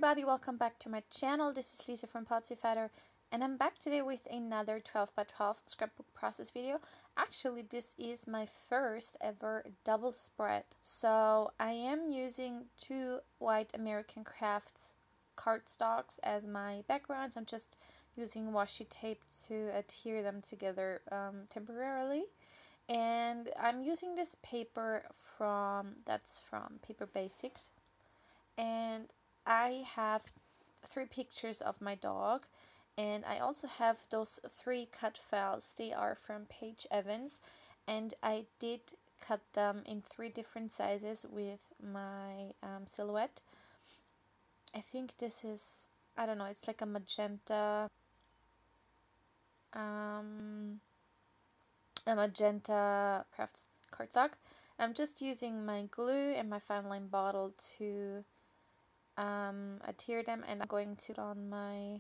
everybody, welcome back to my channel. This is Lisa from Potsiefighter, and I'm back today with another 12x12 scrapbook process video. Actually, this is my first ever double spread. So I am using two white American Crafts cardstocks as my backgrounds. I'm just using washi tape to adhere them together temporarily. And I'm using this paper from Paper Basics. And I have 3 pictures of my dog, and I also have those 3 cut files. They are from Paige Evans, and I did cut them in 3 different sizes with my silhouette. I think this is, I don't know, it's like a magenta crafts cardstock. I'm just using my glue and my fine line bottle to adhere them, and I'm going to put on my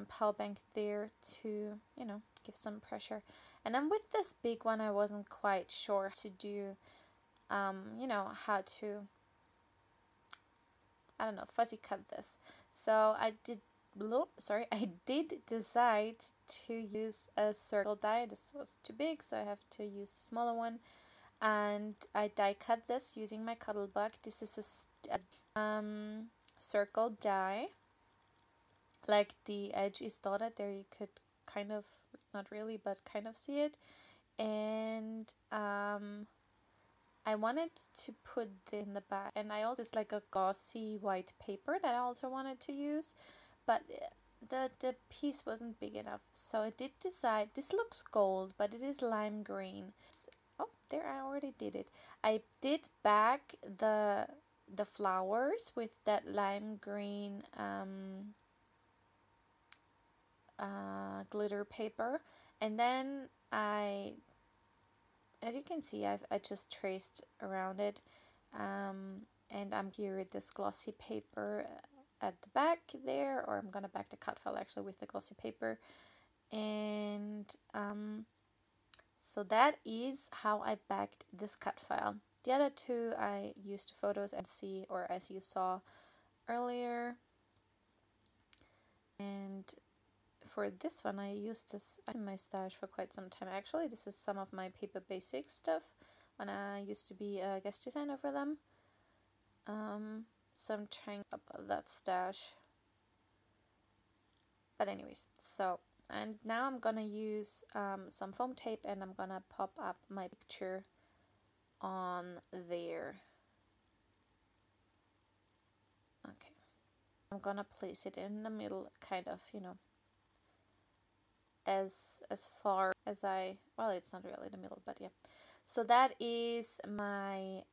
power bank there to, give some pressure. And then with this big one, I wasn't quite sure to do, how to, fuzzy cut this. So I did decide to use a circle die. This was too big, so I have to use a smaller one. And I die cut this using my cuddle bug. This is a circle die. Like the edge is dotted there, you could kind of, not really, but kind of see it. And I wanted to put this in the back, and I also like a glossy white paper that I also wanted to use, but the piece wasn't big enough. So I did decide, this looks gold, but it is lime green. Oh, there, I already did it. I did back the flowers with that lime green glitter paper, and then as you can see, I just traced around it, and I'm geared this glossy paper at the back there, or I'm gonna back the cut file actually with the glossy paper. And so that is how I backed this cut file. The other 2 I used photos and see, or as you saw earlier. And for this one, I used this in my stash for quite some time. Actually, this is some of my Paper Basics stuff when I used to be a guest designer for them. So I'm trying up that stash. But anyways, and now I'm gonna use some foam tape, and I'm gonna pop up my picture on there. Okay, I'm gonna place it in the middle, kind of, as far as well, it's not really the middle, but yeah. So that is my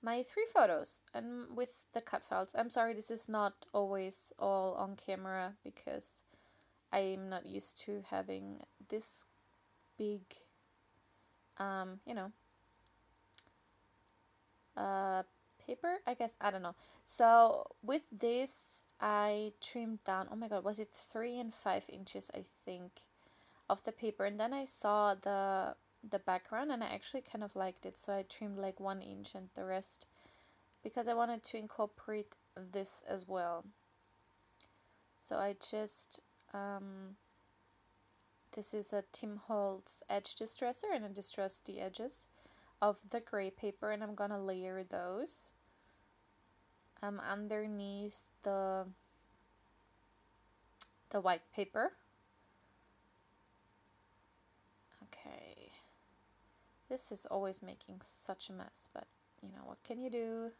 my 3 photos, and with the cut files. I'm sorry, this is not always all on camera because I'm not used to having this big paper, I guess, I don't know. So with this, I trimmed down, oh my god, was it 3 and 5 inches, I think, of the paper, and then I saw the background, and I actually kind of liked it, so I trimmed like 1 inch and the rest, because I wanted to incorporate this as well. So I just this is a Tim Holtz edge distresser, and I distressed the edges of the gray paper, and I'm gonna layer those underneath the white paper. Okay, this is always making such a mess, but what can you do?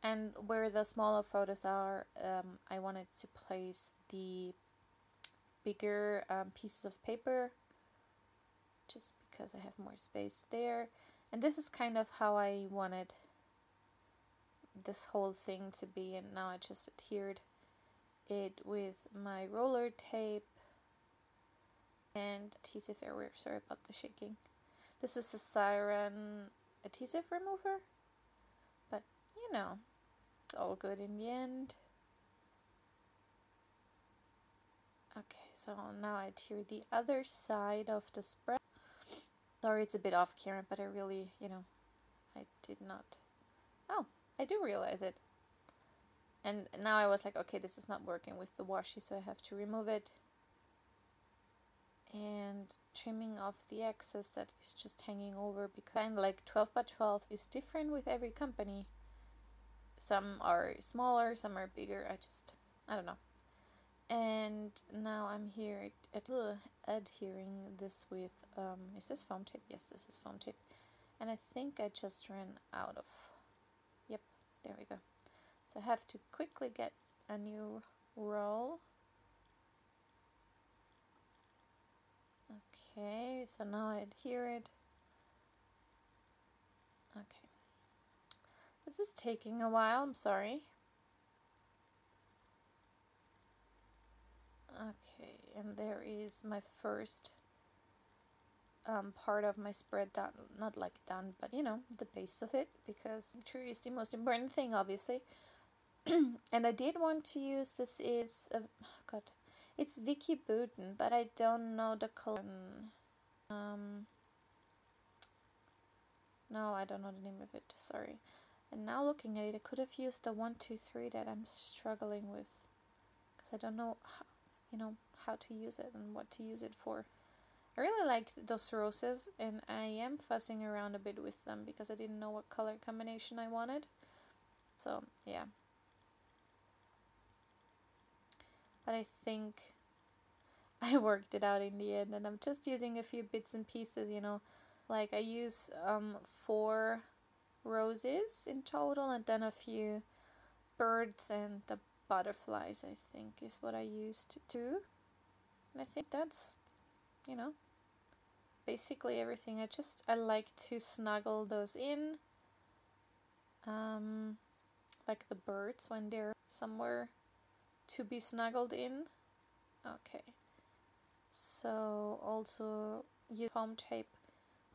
And where the smaller photos are, I wanted to place the bigger pieces of paper, just because I have more space there. And this is kind of how I wanted this whole thing to be, and now I just adhered it with my roller tape and adhesive everywhere. Sorry about the shaking. This is a Siren adhesive remover, but it's all good in the end. Okay, so now I adhere the other side of the spread. Sorry, it's a bit off camera, but I really, I did not. Oh, I do realize it. And now I was like, okay, this is not working with the washi, so I have to remove it. And trimming off the excess that is just hanging over, because kind of like 12 by 12 is different with every company. Some are smaller, some are bigger. I don't know. And now I'm here at adhering this with, is this foam tape? Yes, this is foam tape. And I think I just ran out of, yep, there we go. So I have to quickly get a new roll. Okay, so now I adhere it. Okay. This is taking a while, I'm sorry. Okay, and there is my first part of my spread done. Not like done, but you know, the base of it, because picture is the most important thing, obviously. And I did want to use, this is, oh God, it's Vicky Booten, but I don't know the color. No, I don't know the name of it, sorry. And now looking at it, I could have used the 1, 2, 3 that I'm struggling with, because I don't know how, you know, how to use it and what to use it for. I really like those roses, and I am fussing around a bit with them because I didn't know what color combination I wanted. So yeah, but I think I worked it out in the end, and I'm just using a few bits and pieces, you know, like I use 4 roses in total, and then a few birds and the butterflies, I think, is what I used to do. And I think that's, you know, basically everything. I like to snuggle those in, like the birds when they're somewhere to be snuggled in. Okay, so also use foam tape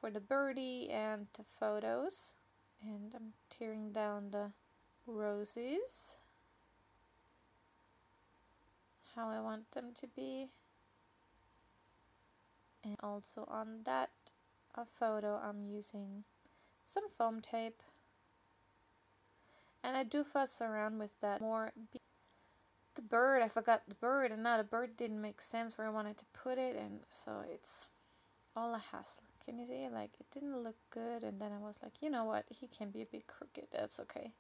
for the birdie and the photos, and I'm tearing down the roses how I want them to be. And also on that photo I'm using some foam tape, and I do fuss around with that more. The bird, I forgot the bird, and now the bird didn't make sense where I wanted to put it, and so it's all a hassle. Can you see? Like, it didn't look good, and then I was like, you know what, he can be a bit crooked, that's okay.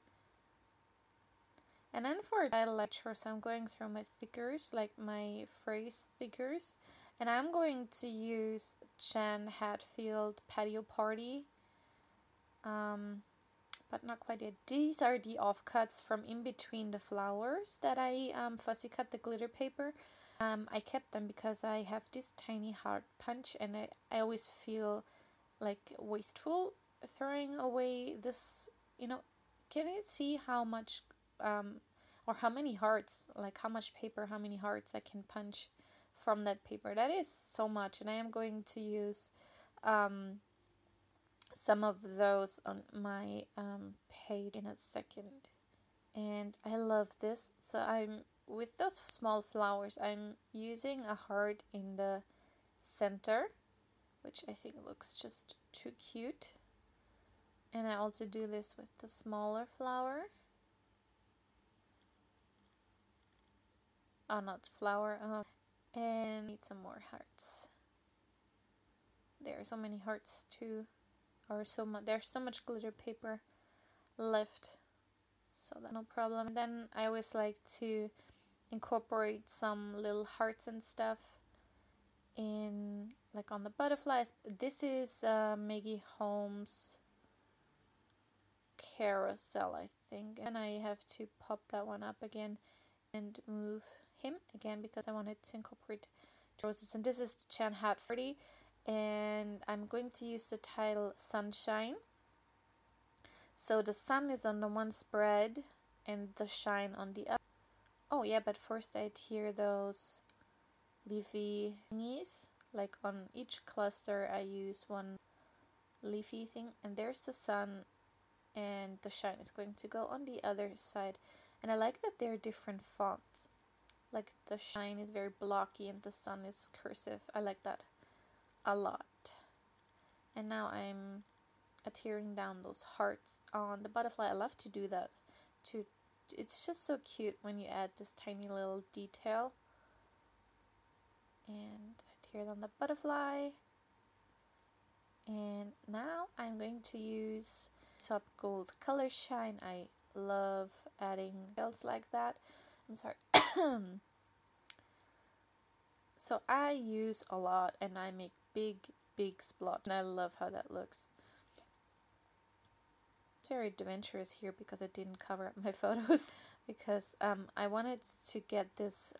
And then for a title lecture, so I'm going through my thickers, like my phrase thickers, and I'm going to use Jan Hatfield Patio Party, but not quite yet. These are the offcuts from in between the flowers that I fussy cut the glitter paper. I kept them because I have this tiny heart punch, and I always feel like wasteful throwing away this, you know. Can you see how much or how many hearts, like how much paper, how many hearts I can punch from that paper? That is so much, and I am going to use some of those on my page in a second. And I love this. So I'm, with those small flowers, I'm using a heart in the center, which I think looks just too cute. And I also do this with the smaller flower. Oh, not flower. And need some more hearts. There are so many hearts too. Or so much. There's so much glitter paper left, so that's no problem. And then I always like to incorporate some little hearts and stuff in, like on the butterflies. This is Maggie Holmes' carousel, I think, and I have to pop that one up again and move him again because I wanted to incorporate roses. And this is the Jan Hatfield, and I'm going to use the title Sunshine. So the sun is on the one spread and the shine on the other. Oh yeah, but first I adhere those leafy thingies. Like on each cluster I use one leafy thing, and there's the sun, and the shine is going to go on the other side. And I like that they're different fonts. Like the shine is very blocky and the sun is cursive. I like that a lot. And now I'm adhering down those hearts on the butterfly. I love to do that. It's just so cute when you add this tiny little detail. And adhere on the butterfly. And now I'm going to use Top Gold Color Shine. I love adding bells like that. I'm sorry. So I use a lot and I make big splotch, and I love how that looks. It's very adventurous here because I didn't cover up my photos because I wanted to get this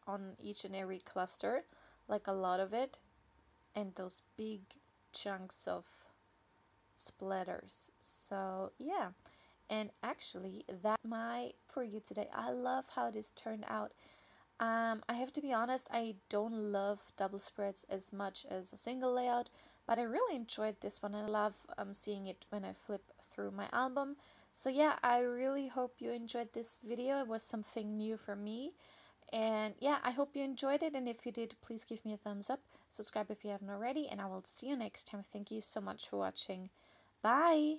on each and every cluster, like a lot of it, and those big chunks of splatters. So yeah, and actually that's my for you today. I love how this turned out. I have to be honest, I don't love double spreads as much as a single layout, but I really enjoyed this one and I love seeing it when I flip through my album. So yeah, I really hope you enjoyed this video. It was something new for me. And yeah, I hope you enjoyed it, and if you did, please give me a thumbs up, subscribe if you haven't already, and I will see you next time. Thank you so much for watching. Bye!